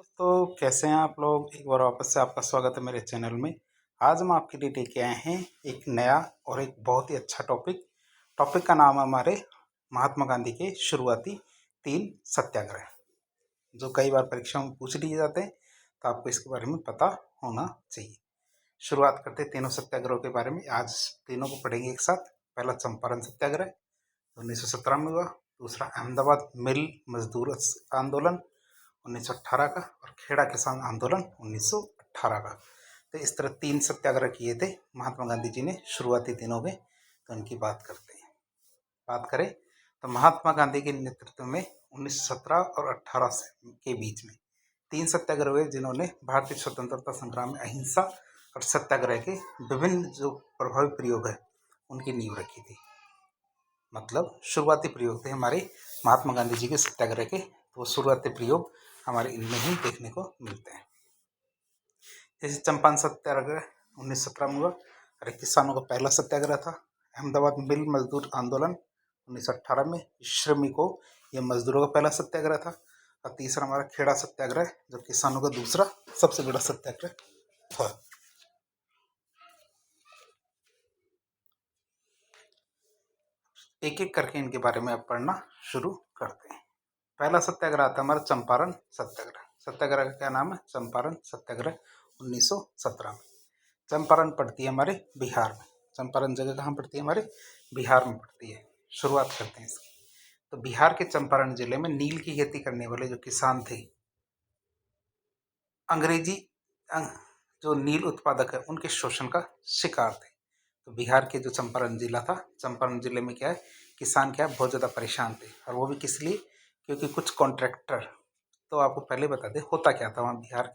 दोस्तों कैसे हैं आप लोग। एक बार वापस से आपका स्वागत है मेरे चैनल में। आज हम आपके लिए लेके आए हैं एक नया और एक बहुत ही अच्छा टॉपिक। टॉपिक का नाम है हमारे महात्मा गांधी के शुरुआती 3 सत्याग्रह, जो कई बार परीक्षाओं में पूछ लिए जाते हैं, तो आपको इसके बारे में पता होना चाहिए। शुरुआत करते हैं तीनों सत्याग्रहों के बारे में। आज तीनों को पढ़ेंगे एक साथ। पहला चंपारण सत्याग्रह 1917 में हुआ। दूसरा अहमदाबाद मिल मजदूर आंदोलन 1918 का, और खेड़ा किसान आंदोलन 1918 का। तो इस तरह 3 सत्याग्रह किए थे महात्मा गांधी जी ने शुरुआती दिनों में। तो उनकी बात करते हैं। बात करें तो महात्मा गांधी के नेतृत्व में 1917 और 18 के बीच में 3 सत्याग्रह हुए, जिन्होंने भारतीय स्वतंत्रता संग्राम में अहिंसा और सत्याग्रह के विभिन्न जो प्रभावी प्रयोग है उनकी नींव रखी थी। मतलब शुरुआती प्रयोग थे हमारे महात्मा गांधी जी के सत्याग्रह के, तो शुरुआती प्रयोग हमारे इनमें ही देखने को मिलते हैं। जैसे चंपारण सत्याग्रह 1917 में हुआ, और किसानों का पहला सत्याग्रह था। अहमदाबाद मिल मजदूर आंदोलन 1918 में श्रमिकों या मजदूरों का पहला सत्याग्रह था। और तीसरा हमारा खेड़ा सत्याग्रह, जो किसानों का दूसरा सबसे बड़ा सत्याग्रह था। एक एक करके इनके बारे में अब पढ़ना शुरू करते हैं। पहला सत्याग्रह था हमारा चंपारण सत्याग्रह। सत्याग्रह का क्या नाम है? चंपारण सत्याग्रह 1917 में। चंपारण पड़ती है हमारे बिहार में। चंपारण जगह कहाँ पड़ती है? हमारे बिहार में पड़ती है। शुरुआत करते हैं इसकी। तो बिहार के चंपारण जिले में नील की खेती करने वाले जो किसान थे, अंग्रेजी जो नील उत्पादक है उनके शोषण का शिकार थे। तो बिहार के जो चंपारण जिला था, चंपारण जिले में क्या है, किसान क्या है, बहुत ज़्यादा परेशान थे। और वो भी किस लिए? क्योंकि कुछ कॉन्ट्रैक्टर, तो आपको पहले बता दें होता क्या था वहाँ बिहार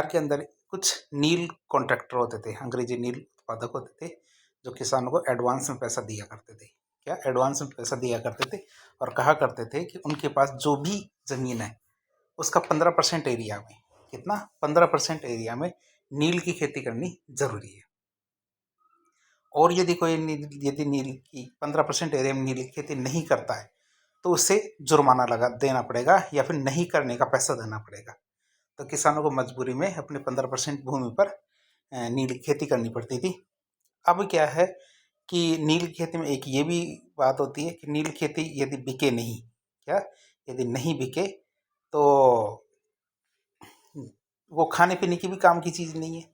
के अंदर कुछ नील कॉन्ट्रैक्टर होते थे, अंग्रेजी नील उत्पादक होते थे, जो किसानों को एडवांस में पैसा दिया करते थे। क्या एडवांस में पैसा दिया करते थे? और कहा करते थे कि उनके पास जो भी ज़मीन है उसका 15% एरिया में, कितना? 15% एरिया में नील की खेती करनी जरूरी है। और यदि नील की 15% एरिया में नील की खेती नहीं करता है तो उसे जुर्माना देना पड़ेगा, या फिर नहीं करने का पैसा देना पड़ेगा। तो किसानों को मजबूरी में अपने 15% भूमि पर नील की खेती करनी पड़ती थी। अब क्या है कि नील की खेती में एक ये भी बात होती है कि नील खेती यदि बिके नहीं, क्या यदि नहीं बिके तो वो खाने पीने की भी काम की चीज़ नहीं है।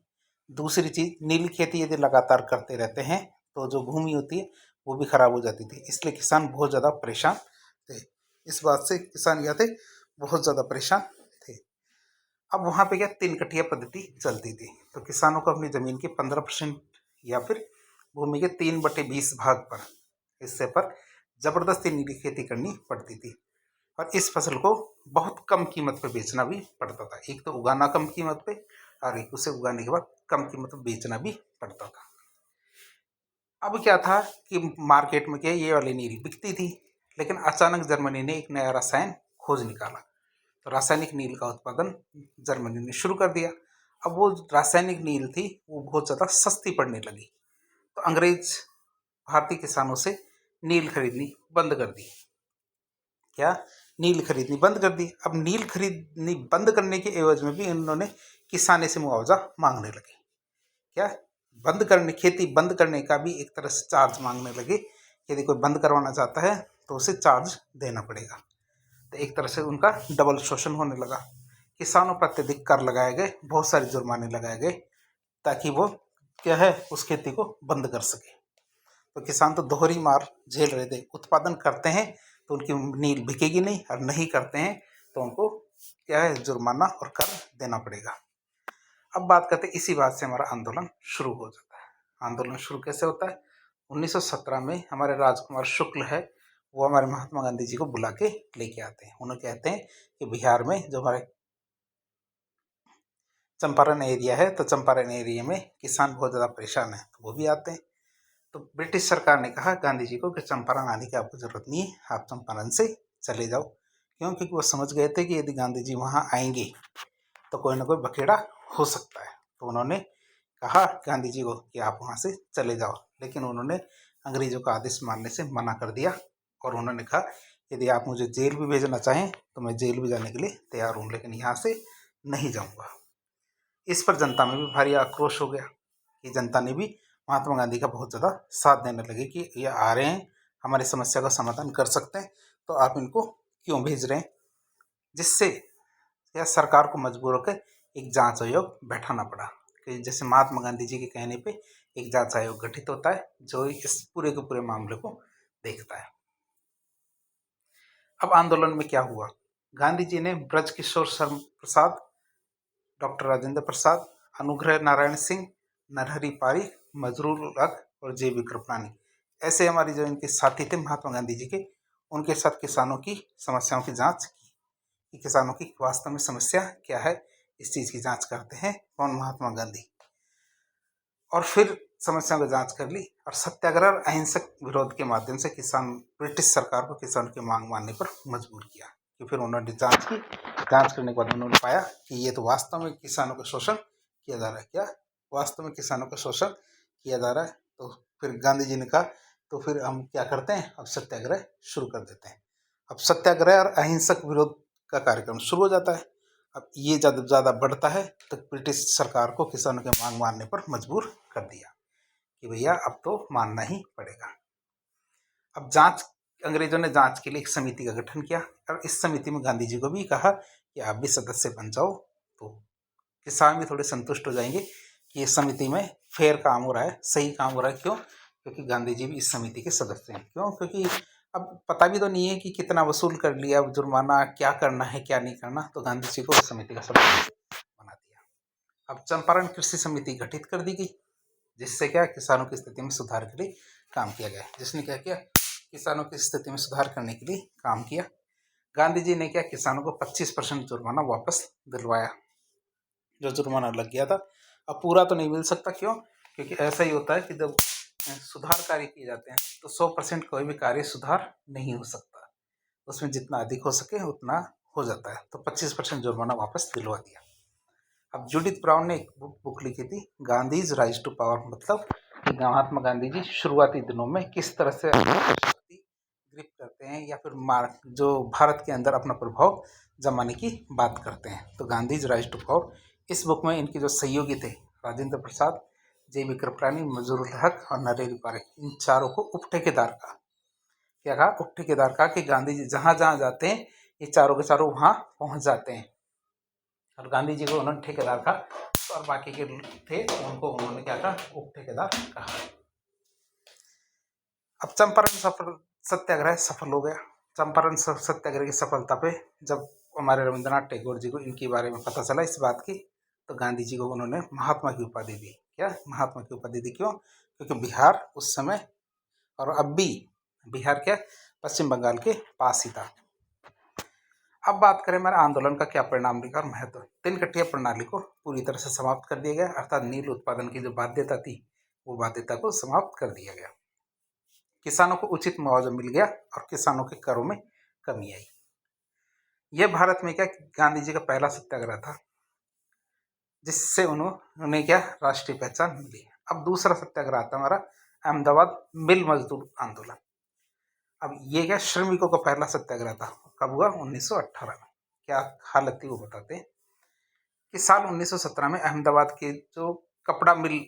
दूसरी चीज़, नील खेती यदि लगातार करते रहते हैं तो जो भूमि होती है वो भी खराब हो जाती थी। इसलिए किसान बहुत ज़्यादा परेशान थे। इस बात से किसान क्या थे, बहुत ज़्यादा परेशान थे। अब वहाँ पे क्या 3 कटिया पद्धति चलती थी। तो किसानों को अपनी ज़मीन के 15% या फिर भूमि के 3/20 भाग पर, हिस्से पर ज़बरदस्ती नील की खेती करनी पड़ती थी। और इस फसल को बहुत कम कीमत पे बेचना भी पड़ता था। एक तो उगाना कम कीमत पे, और एक उसे उगाने के बाद कम कीमत पे बेचना भी पड़ता था। अब क्या था कि मार्केट में क्या ये वाली नील बिकती थी, लेकिन अचानक जर्मनी ने एक नया रसायन खोज निकाला। तो रासायनिक नील का उत्पादन जर्मनी ने शुरू कर दिया। अब वो रासायनिक नील थी वो बहुत ज़्यादा सस्ती पड़ने लगी। तो अंग्रेज भारतीय किसानों से नील खरीदनी बंद कर दी। क्या? नील खरीदनी बंद कर दी। अब नील खरीदनी बंद करने के एवज में भी इन्होंने किसाने से मुआवजा मांगने लगे। क्या? खेती बंद करने का भी एक तरह से चार्ज मांगने लगे। यदि कोई बंद करवाना चाहता है तो उसे चार्ज देना पड़ेगा। तो एक तरह से उनका डबल शोषण होने लगा। किसानों पर अत्यधिक कर लगाए गए, बहुत सारे जुर्माने लगाए गए, ताकि वो क्या है उस खेती को बंद कर सके। तो किसान तो दोहरी मार झेल रहे थे। उत्पादन करते हैं तो उनकी नील बिकेगी नहीं, और नहीं करते हैं तो उनको क्या है, जुर्माना और कर देना पड़ेगा। अब बात करते हैं, इसी बात से हमारा आंदोलन शुरू हो जाता है। आंदोलन शुरू कैसे होता है? 1917 में हमारे राजकुमार शुक्ल है, वो हमारे महात्मा गांधी जी को बुला के लेके आते हैं। उन्हें कहते हैं कि बिहार में जो हमारे चंपारण एरिया है, तो चंपारण एरिया में किसान बहुत ज़्यादा परेशान है, तो वो भी आते हैं। तो ब्रिटिश सरकार ने कहा गांधी जी को कि चंपारण आने की आपको ज़रूरत नहीं है, आप चंपारण से चले जाओ। क्यों? क्योंकि वो समझ गए थे कि यदि गांधी जी वहाँ आएंगे तो कोई ना कोई बखेड़ा हो सकता है। तो उन्होंने कहा गांधी जी को कि आप वहाँ से चले जाओ, लेकिन उन्होंने अंग्रेजों का आदेश मानने से मना कर दिया। और उन्होंने कहा यदि आप मुझे जेल भी भेजना चाहें तो मैं जेल भी जाने के लिए तैयार हूँ, लेकिन यहाँ से नहीं जाऊँगा। इस पर जनता में भी भारी आक्रोश हो गया कि जनता ने भी महात्मा गांधी का बहुत ज़्यादा साथ देने लगे कि ये आ रहे हैं, हमारी समस्या का समाधान कर सकते हैं, तो आप इनको क्यों भेज रहे हैं। जिससे या सरकार को मजबूर होकर एक जांच आयोग बैठाना पड़ा कि जैसे महात्मा गांधी जी के कहने पे एक जांच आयोग गठित होता है जो इस पूरे के पूरे मामले को देखता है। अब आंदोलन में क्या हुआ, गांधी जी ने ब्रज किशोर शर्मा प्रसाद, डॉक्टर राजेंद्र प्रसाद, अनुग्रह नारायण सिंह, नरहरि पारिक, मजरूल हक और जे.बी. कृपलानी, ऐसे हमारे जो इनके साथी थे महात्मा गांधी जी के, उनके साथ किसानों की समस्याओं की जांच की कि किसानों की वास्तव में समस्या क्या है। इस चीज़ की जांच करते हैं कौन, महात्मा गांधी। और फिर समस्याओं की जांच कर ली और सत्याग्रह और अहिंसक विरोध के माध्यम से ब्रिटिश सरकार को किसान की मांग मानने पर मजबूर किया। कि फिर उन्होंने जांच की, जांच करने के बाद उन्होंने पाया कि ये तो वास्तव में किसानों का शोषण किया जा रहा है। क्या वास्तव में किसानों का शोषण किया जा रहा है। तो फिर गांधी जी ने कहा तो फिर हम क्या करते हैं, अब सत्याग्रह शुरू कर देते हैं। अब सत्याग्रह और अहिंसक विरोध का कार्यक्रम शुरू हो जाता है। अब ये जब ज़्यादा बढ़ता है तो ब्रिटिश सरकार को किसानों के मांग मानने पर मजबूर कर दिया कि भैया अब तो मानना ही पड़ेगा। अब अंग्रेजों ने जांच के लिए एक समिति का गठन किया और इस समिति में गांधी जी को भी कहा कि आप भी सदस्य बन जाओ, तो किसान भी थोड़े संतुष्ट हो जाएंगे कि इस समिति में फेयर काम हो रहा है, सही काम हो रहा है। क्यों? क्योंकि गांधी जी भी इस समिति के सदस्य हैं। क्यों? क्योंकि अब पता भी तो नहीं है कि कितना वसूल कर लिया, अब जुर्माना क्या करना है क्या नहीं करना, तो गांधी जी को इस समिति का सदस्य बना दिया। अब चंपारण कृषि समिति गठित कर दी गई, जिससे क्या किसानों की स्थिति में सुधार के लिए काम किया गया। जिसने क्या किया, किसानों की स्थिति में सुधार करने के लिए काम किया। गांधी जी ने क्या, किसानों को 25% जुर्माना वापस दिलवाया, जो जुर्माना लग गया था। अब पूरा तो नहीं मिल सकता, क्यों? क्योंकि ऐसा ही होता है कि जब सुधार कार्य किए जाते हैं तो 100% कोई भी कार्य सुधार नहीं हो सकता, उसमें जितना अधिक हो सके उतना हो जाता है। तो 25% जुर्माना वापस दिलवा दिया। अब जूडिथ ब्राउन ने एक बुक लिखी थी, गांधीज राइज टू पावर, मतलब कि महात्मा गांधी जी शुरुआती दिनों में किस तरह से शक्ति ग्रिप करते हैं या फिर जो भारत के अंदर अपना प्रभाव जमाने की बात करते हैं। तो गांधीज राइज टू पावर, इस बुक में इनके जो सहयोगी थे राजेंद्र प्रसाद, जे.बी. कृपलानी, मजरूल हक और नरहरि पारिक, इन चारों को उप ठेकेदार का क्या कहा, उप ठेकेदार कहा कि गांधी जी जहाँ जहाँ जाते हैं ये चारों के चारों वहाँ पहुँच जाते हैं। और गांधी जी को उन्होंने ठेकेदार कहा और बाकी के थे उनको उन्होंने क्या कहा, उप ठेकेदार कहा। अब चंपारण सत्याग्रह सफल हो गया। चंपारण सत्याग्रह की सफलता पे जब हमारे रविंद्रनाथ टैगोर जी को इनके बारे में पता चला इस बात की, तो गांधी जी को उन्होंने महात्मा की उपाधि दी। क्या महात्मा की उपाधि दी? क्यों? क्योंकि बिहार उस समय और अब भी बिहार क्या पश्चिम बंगाल के पास ही था। अब बात करें मेरे आंदोलन का क्या परिणाम निकला और महत्व। तिनकटिया प्रणाली को पूरी तरह से समाप्त कर दिया गया, अर्थात नील उत्पादन की जो बाध्यता थी वो बाध्यता को समाप्त कर दिया गया। किसानों को उचित मुआवजा मिल गया और किसानों के करों में कमी आई। यह भारत में क्या गांधी जी का पहला सत्याग्रह था जिससे उन्होंने क्या राष्ट्रीय पहचान मिली। अब दूसरा सत्याग्रह आता हमारा अहमदाबाद मिल मजदूर आंदोलन। अब ये क्या श्रमिकों का पहला सत्याग्रह था। कब हुआ? 1918 में। क्या हालत थी वो बताते हैं कि साल 1917 में अहमदाबाद के जो कपड़ा मिल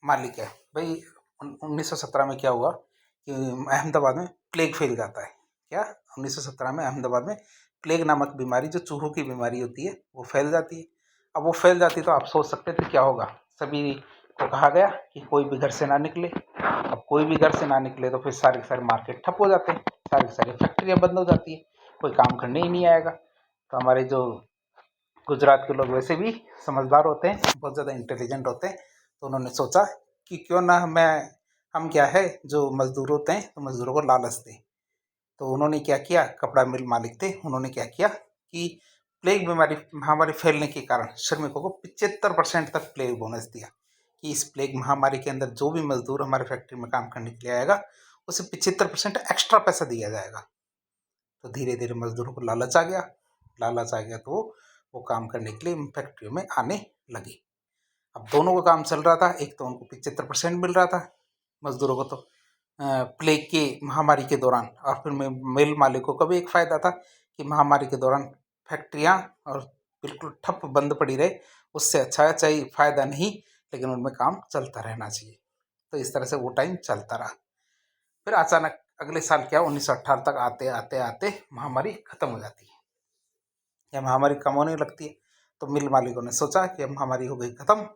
मालिक है भाई, 1917 में क्या हुआ कि अहमदाबाद में प्लेग फैल जाता है। क्या 1917 में अहमदाबाद में प्लेग नामक बीमारी, जो चूहों की बीमारी होती है, वो फैल जाती है। अब वो फैल जाती है तो आप सोच सकते थे क्या होगा। सभी को कहा गया कि कोई भी घर से ना निकले। अब कोई भी घर से ना निकले तो फिर सारे सारे मार्केट ठप हो जाते हैं, सारी सारी फैक्ट्रियाँ बंद हो जाती है, कोई काम करने ही नहीं आएगा। तो हमारे जो गुजरात के लोग वैसे भी समझदार होते हैं, बहुत ज़्यादा इंटेलिजेंट होते हैं, तो उन्होंने सोचा कि क्यों ना हम क्या है जो मजदूर होते हैं तो मजदूरों को लालच दें। तो उन्होंने क्या किया, कपड़ा मिल मालिक थे, उन्होंने क्या किया कि प्लेग बीमारी महामारी फैलने के कारण श्रमिकों को 75% तक प्लेग बोनस दिया कि इस प्लेग महामारी के अंदर जो भी मजदूर हमारे फैक्ट्री में काम करने के लिए आएगा उसे 75% एक्स्ट्रा पैसा दिया जाएगा। तो धीरे धीरे मजदूरों को लालच आ गया। लालच आ गया तो वो काम करने के लिए फैक्ट्रियों में आने लगे। अब दोनों का काम चल रहा था, एक तो उनको 75% मिल रहा था मजदूरों को, तो प्लेग के महामारी के दौरान, और फिर मिल मालिकों का भी एक फ़ायदा था कि महामारी के दौरान फैक्ट्रियाँ और बिल्कुल ठप बंद पड़ी रहे, उससे अच्छा है, चाहे फ़ायदा नहीं लेकिन उनमें काम चलता रहना चाहिए। तो इस तरह से वो टाइम चलता रहा। फिर अचानक अगले साल क्या 1918 तक आते आते आते महामारी खत्म हो जाती है, या महामारी कम होने लगती है। तो मिल मालिकों ने सोचा कि अब महामारी हो गई खत्म,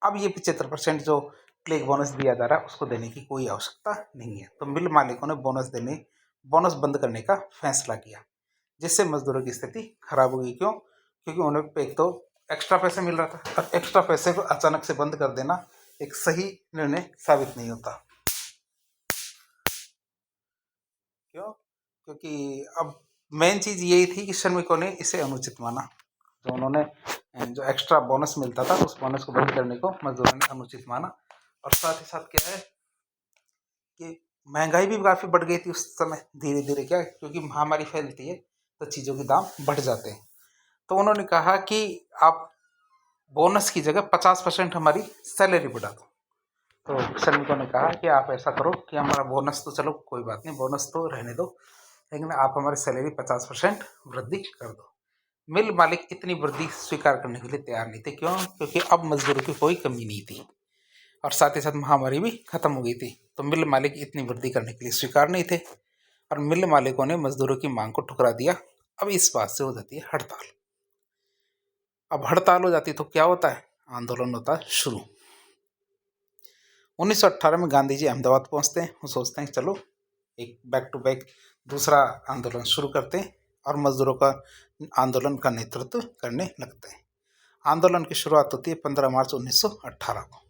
अब ये 75% जो प्लेग बोनस दिया जा रहा है उसको देने की कोई आवश्यकता नहीं है। तो मिल मालिकों ने बोनस बंद करने का फैसला किया, जिससे मजदूरों की स्थिति खराब हो गई। क्यों? क्योंकि उन्हें एक तो एक्स्ट्रा पैसे मिल रहा था, और एक्स्ट्रा पैसे को अचानक से बंद कर देना एक सही निर्णय साबित नहीं होता। क्यों? क्योंकि अब मेन चीज़ यही थी कि श्रमिकों ने इसे अनुचित माना। तो उन्होंने जो एक्स्ट्रा बोनस मिलता था उस बोनस को बंद करने को मजदूरों ने अनुचित माना। और साथ ही साथ क्या है कि महंगाई भी काफ़ी बढ़ गई थी उस समय धीरे धीरे। क्या, क्योंकि महामारी फैलती है तो चीज़ों के दाम बढ़ जाते हैं। तो उन्होंने कहा कि आप बोनस की जगह 50% हमारी सैलरी बढ़ा दो। तो श्रमिकों ने कहा कि आप ऐसा करो कि हमारा बोनस तो चलो कोई बात नहीं, बोनस तो रहने दो, लेकिन आप हमारी सैलरी 50% वृद्धि कर दो। मिल मालिक इतनी वृद्धि स्वीकार करने के लिए तैयार नहीं थे। क्यों? क्योंकि अब मजदूरों की कोई कमी नहीं थी, और साथ ही साथ महामारी भी खत्म हो गई थी। तो मिल मालिक इतनी वृद्धि करने के लिए स्वीकार नहीं थे, और मिल मालिकों ने मजदूरों की मांग को ठुकरा दिया। अब इस बात से हो जाती है हड़ताल। अब हड़ताल हो जाती तो क्या होता है? आंदोलन होता है शुरू। 1918 में गांधी जी अहमदाबाद पहुंचते हैं। वो सोचते हैं चलो एक बैक टू बैक दूसरा आंदोलन शुरू करते हैं, और मजदूरों का आंदोलन का नेतृत्व करने लगते हैं। आंदोलन की शुरुआत होती है 15 मार्च 1918 को।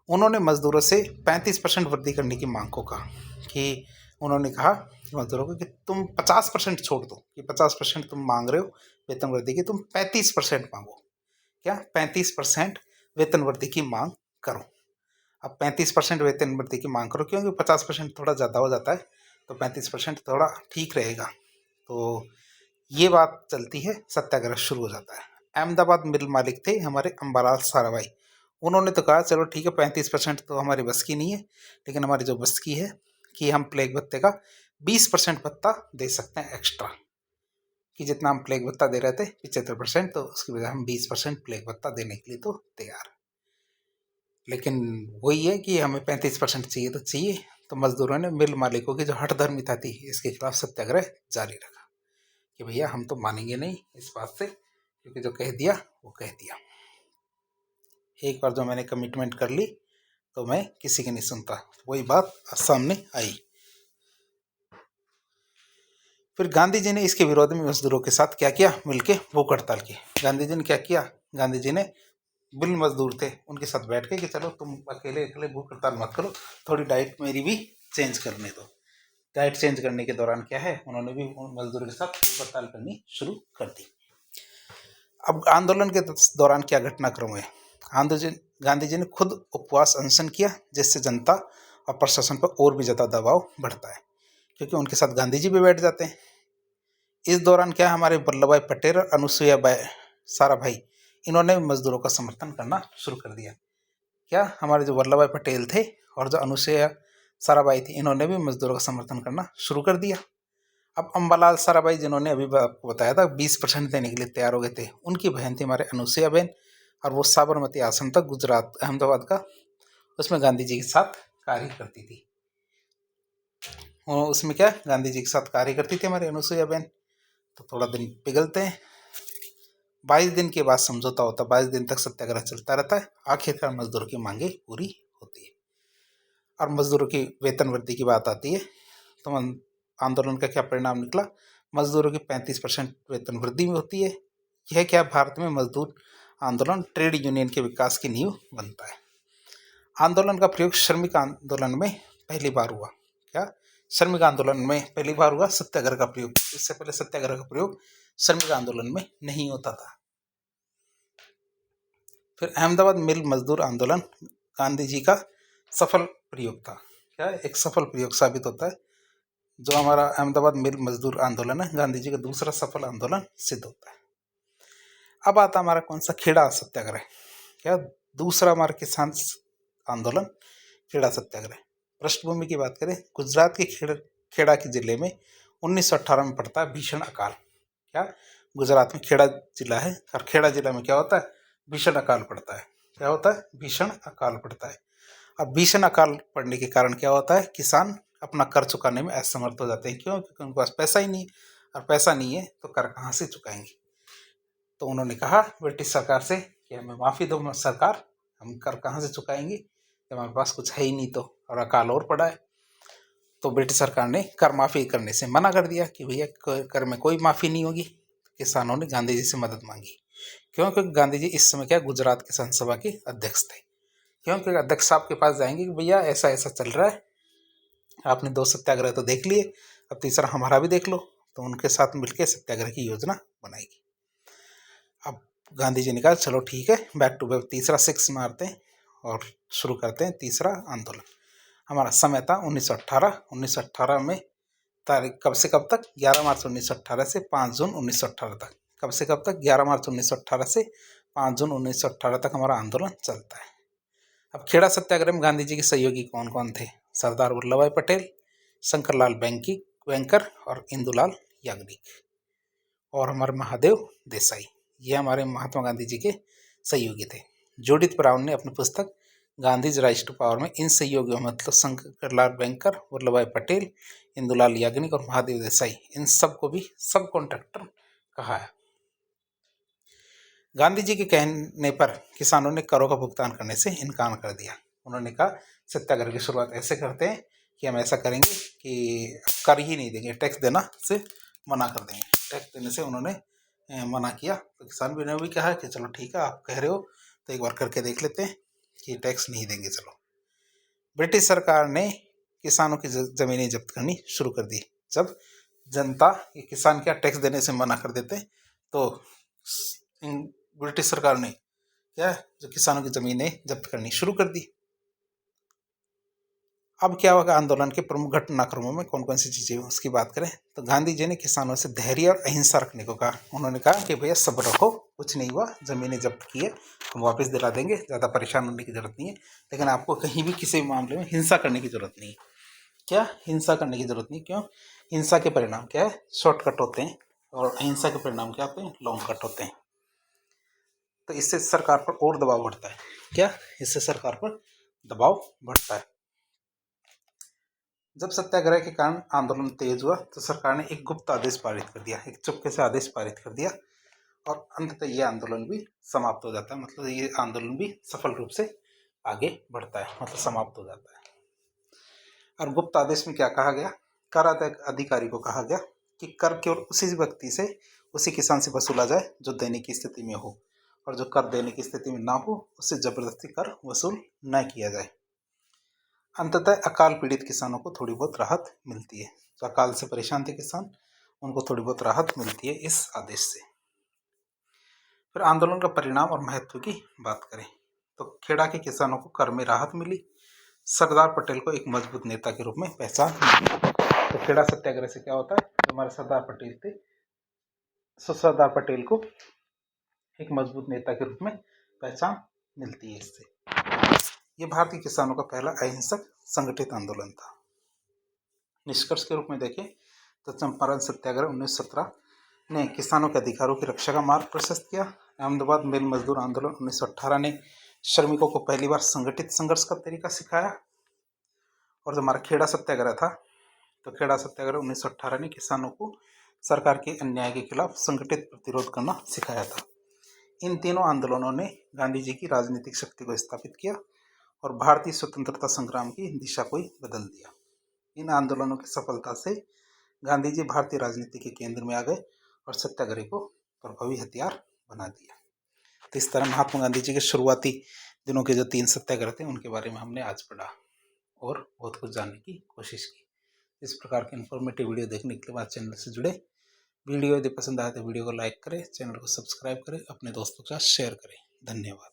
उन्होंने मजदूरों से 35% वृद्धि करने की मांग को कहा, कि उन्होंने कहा मजदूरों को कि तुम 50% छोड़ दो, कि 50% तुम मांग रहे हो वेतन वृद्धि की, तुम 35% मांगो। क्या? 35% वेतन वृद्धि की मांग करो। अब 35% वेतन वृद्धि की मांग करो, क्योंकि 50% थोड़ा ज़्यादा हो जाता है, तो 35% थोड़ा ठीक रहेगा। तो ये बात चलती है, सत्याग्रह शुरू हो जाता है। अहमदाबाद मिल मालिक थे हमारे अम्बालाल साराभाई। उन्होंने तो कहा चलो ठीक है, 35% तो हमारी बस की नहीं है, लेकिन हमारी जो बस की है कि हम प्लेग भत्ते का 20% भत्ता दे सकते हैं एक्स्ट्रा, कि जितना हम प्लेग भत्ता दे रहे थे 75%, तो उसकी वजह हम 20% प्लेग भत्ता देने के लिए तो तैयार। लेकिन वही है कि हमें 35% चाहिए तो चाहिए। तो मजदूरों ने मिल मालिकों की जो हठधर्मिता थी इसके खिलाफ सत्याग्रह जारी रखा, कि भैया हम तो मानेंगे नहीं इस बात से, क्योंकि जो कह दिया वो कह दिया। एक बार जो मैंने कमिटमेंट कर ली तो मैं किसी की नहीं सुनता, वही बात सामने आई। फिर गांधी जी ने इसके विरोध में मजदूरों के साथ क्या किया? मिलके भूख हड़ताल की। गांधी जी ने क्या किया? गांधी जी ने बिल मजदूर थे उनके साथ बैठ के कि चलो तुम अकेले अकेले भूख हड़ताल मत करो, थोड़ी डाइट मेरी भी चेंज करने दो। डाइट चेंज करने के दौरान क्या है, उन्होंने भी मजदूरों के साथ भूख हड़ताल करनी शुरू कर दी। अब आंदोलन के दौरान क्या घटनाक्रम हुए? गांधी जी ने खुद उपवास अनशन किया, जिससे जनता और प्रशासन पर और भी ज़्यादा दबाव बढ़ता है, क्योंकि उनके साथ गांधी जी भी बैठ जाते हैं। इस दौरान क्या हमारे वल्लभ भाई पटेल और अनुसुईया साराभाई, इन्होंने मजदूरों का समर्थन करना शुरू कर दिया। क्या? हमारे जो वल्लभ भाई पटेल थे और जो अनुसुईया साराभाई थी, इन्होंने भी मजदूरों का समर्थन करना शुरू कर दिया। अब अम्बालाल साराभाई, जिन्होंने अभी आपको बताया था 20% देने के लिए तैयार हो गए थे, उनकी बहन थी हमारे अनुसुईया बहन, और वो साबरमती आश्रम तक गुजरात अहमदाबाद का, उसमें गांधी जी के साथ कार्य करती थी। उसमें क्या गांधी जी के साथ कार्य करती थी हमारी अनुसुईया बहन। तो थोड़ा दिन पिघलते हैं, 22 दिन के बाद समझौता होता है। 22 दिन तक सत्याग्रह चलता रहता है। आखिरकार मजदूरों की मांगे पूरी होती है, और मजदूरों की वेतन वृद्धि की बात आती है। तो आंदोलन का क्या परिणाम निकला? मजदूरों की 35% वेतन वृद्धि में होती है। यह क्या भारत में मजदूर आंदोलन ट्रेड यूनियन के विकास की नींव बनता है। आंदोलन का प्रयोग श्रमिक आंदोलन में पहली बार हुआ। क्या? श्रमिक आंदोलन में पहली बार हुआ सत्याग्रह का प्रयोग। इससे पहले सत्याग्रह का प्रयोग श्रमिक आंदोलन में नहीं होता था। फिर अहमदाबाद मिल मजदूर आंदोलन गांधी जी का सफल प्रयोग था। क्या? एक सफल प्रयोग साबित होता है। जो हमारा अहमदाबाद मिल मजदूर आंदोलन है, गांधी जी का दूसरा सफल आंदोलन सिद्ध होता है। अब आता हमारा कौन सा? खेड़ा सत्याग्रह। क्या? दूसरा हमारा किसान आंदोलन खेड़ा सत्याग्रह। पृष्ठभूमि की बात करें, गुजरात के खेड़ा के जिले में 1918 में पड़ता है भीषण अकाल। क्या गुजरात में खेड़ा जिला है और खेड़ा जिला में क्या होता है, भीषण अकाल पड़ता है। क्या होता है, भीषण अकाल पड़ता है। अब भीषण अकाल पड़ने के कारण क्या होता है, किसान अपना कर चुकाने में असमर्थ हो जाते हैं। क्यों? क्योंकि उनके पास पैसा ही नहीं है, और पैसा नहीं है तो कर कहाँ से चुकाएंगे। तो उन्होंने कहा ब्रिटिश सरकार से कि हमें माफ़ी दो सरकार, हम कर कहाँ से चुकाएंगे जब हमारे पास कुछ है ही नहीं, तो और अकाल और पड़ा है। तो ब्रिटिश सरकार ने कर माफ़ी करने से मना कर दिया कि भैया कर में कोई माफ़ी नहीं होगी। किसानों ने गांधी जी से मदद मांगी। क्यों? क्योंकि गांधी जी इस समय क्या गुजरात किसान सभा के अध्यक्ष थे। क्योंकि अध्यक्ष साहब के पास जाएंगे कि भैया ऐसा ऐसा चल रहा है, आपने 2 सत्याग्रह तो देख लिए, अब तीसरा हमारा भी देख लो। तो उनके साथ मिलकर सत्याग्रह की योजना बनाएगी। अब गांधी जी ने कहा चलो ठीक है, बैक टू बैक तीसरा 6 मारते हैं और शुरू करते हैं तीसरा आंदोलन। हमारा समय था 1918 में तारीख कब से कब तक, 11 मार्च 1918 से 5 जून 1918 तक। कब से कब तक, 11 मार्च 1918 से 5 जून 1918 तक हमारा आंदोलन चलता है। अब खेड़ा सत्याग्रह में गांधी जी के सहयोगी कौन कौन थे? सरदार वल्लभ भाई पटेल, शंकरलाल बैंकर और इंदुलाल याग्निक, और हमारे महादेव देसाई। ये हमारे महात्मा गांधी जी के सहयोगी थे। जोडित ब्राउन ने अपनी पुस्तक गांधीज राइज टू पावर में इन सहयोगियों मतलब शंकरलाल बैंकर, वल्लभ भाई पटेल, इंदुलाल याग्निक और महादेव देसाई, इन सबको भी सब कॉन्ट्रैक्टर कहा है। गांधी जी के कहने पर किसानों ने करों का भुगतान करने से इनकार कर दिया। उन्होंने कहा सत्याग्रह की शुरुआत ऐसे करते हैं कि हम ऐसा करेंगे कि कर ही नहीं देंगे, टैक्स देना से मना कर देंगे। टैक्स देने से उन्होंने मना किया। तो किसान भी ने भी कहा कि चलो ठीक है, आप कह रहे हो तो एक बार करके देख लेते हैं कि टैक्स नहीं देंगे। चलो, ब्रिटिश सरकार ने किसानों की ज़मीनें जब्त करनी शुरू कर दी। जब जनता ये किसान क्या टैक्स देने से मना कर देते तो ब्रिटिश सरकार ने क्या जो किसानों की ज़मीनें जब्त करनी शुरू कर दी। अब क्या होगा, आंदोलन के प्रमुख घटनाक्रमों में कौन कौन सी चीज़ें उसकी बात करें तो गांधी जी ने किसानों से धैर्य और अहिंसा रखने को कहा। उन्होंने कहा कि भैया सब्र रखो, कुछ नहीं हुआ, ज़मीनें जब्त की है, हम वापस दिला देंगे, ज़्यादा परेशान होने की ज़रूरत नहीं है, लेकिन आपको कहीं भी किसी भी मामले में हिंसा करने की ज़रूरत नहीं है। क्या हिंसा करने की ज़रूरत नहीं? क्यों? हिंसा के परिणाम क्या है, शॉर्टकट होते हैं, और अहिंसा के परिणाम क्या होते हैं, लॉन्ग कट होते हैं। तो इससे सरकार पर और दबाव बढ़ता है। क्या? इससे सरकार पर दबाव बढ़ता है। जब सत्याग्रह के कारण आंदोलन तेज हुआ तो सरकार ने एक गुप्त आदेश पारित कर दिया, एक चुपके से आदेश पारित कर दिया, और अंततः ये आंदोलन भी समाप्त हो जाता है। मतलब ये आंदोलन भी सफल रूप से आगे बढ़ता है, मतलब समाप्त हो जाता है। और गुप्त आदेश में क्या कहा गया? कर अधिकारी को कहा गया कि कर केवल उसी व्यक्ति से, उसी किसान से वसूला जाए जो देने की स्थिति में हो, और जो कर देने की स्थिति में ना हो उससे जबरदस्ती कर वसूल न किया जाए। अंततः अकाल पीड़ित किसानों को थोड़ी बहुत राहत मिलती है। जो अकाल से परेशान थे किसान, उनको थोड़ी बहुत राहत मिलती है इस आदेश से। फिर आंदोलन का परिणाम और महत्व की बात करें तो खेड़ा के किसानों को कर में राहत मिली, सरदार पटेल को एक मजबूत नेता के रूप में पहचान मिली। तो खेड़ा सत्याग्रह से क्या होता है, जो हमारे सरदार पटेल थे, सरदार पटेल को एक मजबूत नेता के रूप में पहचान मिलती है इससे। ये भारतीय किसानों का पहला अहिंसक संगठित आंदोलन था। निष्कर्ष के रूप में देखें तो चंपारण सत्याग्रह 1917 ने किसानों के अधिकारों की रक्षा का मार्ग प्रशस्त किया। अहमदाबाद मिल मजदूर आंदोलन 1918 ने श्रमिकों को पहली बार संगठित संघर्ष का तरीका सिखाया। और जो हमारा खेड़ा सत्याग्रह था, तो खेड़ा सत्याग्रह 1918 ने किसानों को सरकार के अन्याय के खिलाफ संगठित प्रतिरोध करना सिखाया था। इन तीनों आंदोलनों ने गांधी जी की राजनीतिक शक्ति को स्थापित किया और भारतीय स्वतंत्रता संग्राम की दिशा को ही बदल दिया। इन आंदोलनों की सफलता से गांधी जी भारतीय राजनीति के केंद्र में आ गए और सत्याग्रह को प्रभावी हथियार बना दिया। तो इस तरह महात्मा गांधी जी के शुरुआती दिनों के जो 3 सत्याग्रह थे उनके बारे में हमने आज पढ़ा और बहुत कुछ जानने की कोशिश की। इस प्रकार के इन्फॉर्मेटिव वीडियो देखने के बाद चैनल से जुड़े। वीडियो यदि पसंद आए तो वीडियो को लाइक करें, चैनल को सब्सक्राइब करें, अपने दोस्तों के साथ शेयर करें। धन्यवाद।